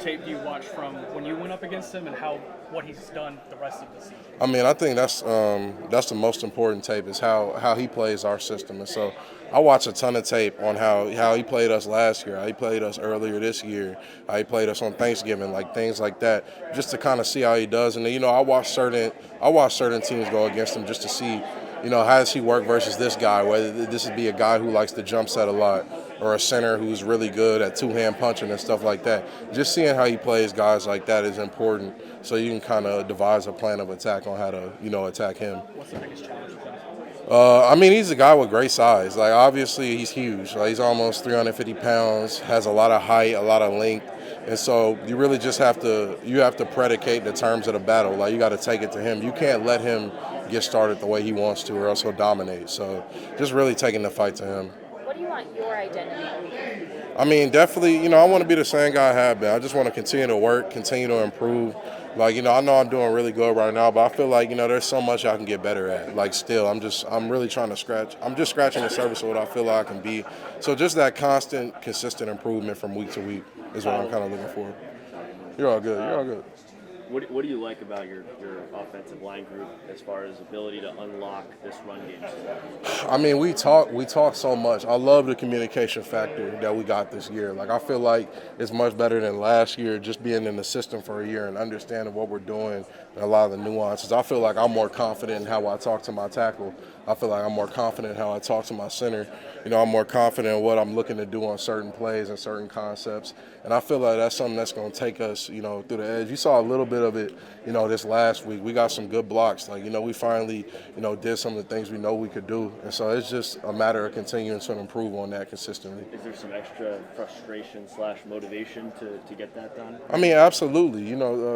tape do you watch from when you went up against him and what he's done the rest of the season? I mean, I think that's the most important tape is how he plays our system. And so I watch a ton of tape on how he played us last year, how he played us earlier this year, how he played us on Thanksgiving, like things like that, just to kind of see how he does. And I watch certain teams go against him just to see, how does he work versus this guy, whether this would be a guy who likes to jump set a lot or a center who's really good at two-hand punching and stuff like that. Just seeing how he plays guys like that is important so you can kind of devise a plan of attack on how to, attack him. What's the biggest challenge with him? I mean, he's a guy with great size. Like, obviously, he's huge. Like, he's almost 350 pounds, has a lot of height, a lot of length. And so you really just have to predicate the terms of the battle. Like, you got to take it to him. You can't let him get started the way he wants to or else he'll dominate. So just really taking the fight to him. What do you want your identity to be? I mean, definitely, I want to be the same guy I have been. I just want to continue to work, continue to improve. Like, I know I'm doing really good right now, but I feel like, there's so much I can get better at. Like, still, I'm really trying to scratching the surface of what I feel like I can be. So just that constant, consistent improvement from week to week is what I'm kind of looking for. You're all good. You're all good. What do you like about your offensive line group as far as ability to unlock this run game? I mean, we talk so much. I love the communication factor that we got this year. Like, I feel like it's much better than last year, just being in the system for a year and understanding what we're doing and a lot of the nuances. I feel like I'm more confident in how I talk to my tackle. I feel like I'm more confident in how I talk to my center. I'm more confident in what I'm looking to do on certain plays and certain concepts. And I feel like that's something that's going to take us, through the edge. You saw a little bit of it, this last week. We got some good blocks. Like, we finally, did some of the things we know we could do. And so it's just a matter of continuing to improve on that consistently. Is there some extra frustration / motivation to get that done? I mean, absolutely.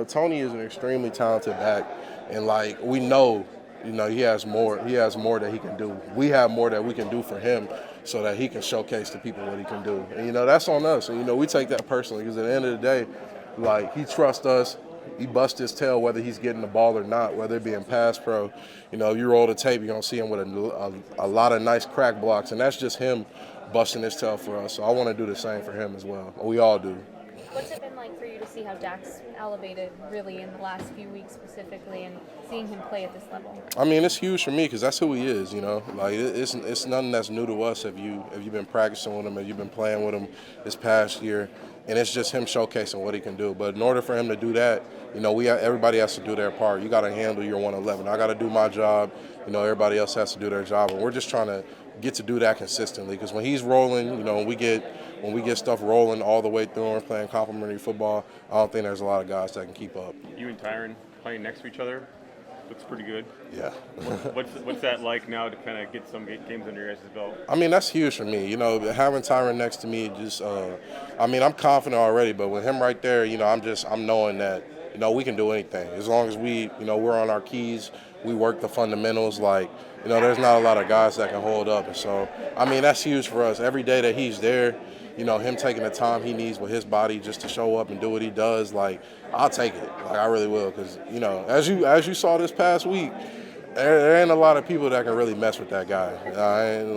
Tony is an extremely talented back. And, like, we know, he has more that he can do. We have more that we can do for him so that he can showcase to people what he can do. And, that's on us. And, we take that personally because at the end of the day, like, he trusts us. He busts his tail whether he's getting the ball or not, whether it be in pass pro. If you roll the tape, you're going to see him with a lot of nice crack blocks. And that's just him busting his tail for us. So I want to do the same for him as well. We all do. What's it been like for you to see how Dak's elevated really in the last few weeks specifically and seeing him play at this level? I mean, it's huge for me because that's who he is, Like, it's nothing that's new to us if you've been practicing with him, if you've been playing with him this past year. And it's just him showcasing what he can do. But in order for him to do that, everybody has to do their part. You got to handle your 111. I got to do my job. Everybody else has to do their job. And we're just trying to get to do that consistently. Because when he's rolling, when we get stuff rolling all the way through and we're playing complimentary football, I don't think there's a lot of guys that can keep up. You and Tyron playing next to each other looks pretty good. Yeah. What's that like now to kind of get some games under your guys' belt? I mean, that's huge for me. Having Tyron next to me just, I'm confident already, but with him right there, I'm knowing that, we can do anything. As long as we're on our keys, we work the fundamentals, like, there's not a lot of guys that can hold up. And so, I mean, that's huge for us. Every day that he's there, him taking the time he needs with his body just to show up and do what he does, like, I'll take it. Like, I really will. Because, as you saw this past week, there ain't a lot of people that can really mess with that guy. I ain't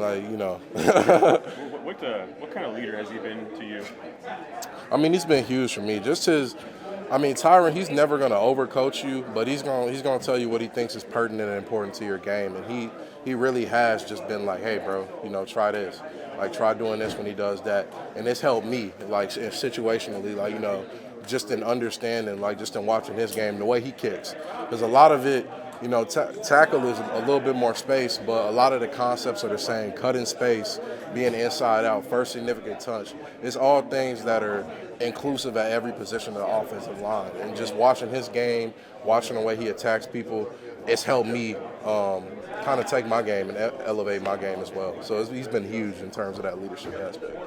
What kind of leader has he been to you? I mean, he's been huge for me. Tyron, he's never going to overcoach you, but he's going to tell you what he thinks is pertinent and important to your game. And he really has just been like, hey, bro, try this. Like, try doing this when he does that. And it's helped me, like, situationally, like, just in understanding, like, just in watching his game, the way he kicks. Because a lot of it, tackle is a little bit more space, but a lot of the concepts are the same. Cut in space, being inside out, first significant touch. It's all things that are inclusive at every position of the offensive line. And just watching his game, watching the way he attacks people, it's helped me kind of take my game and elevate my game as well. So he's been huge in terms of that leadership aspect.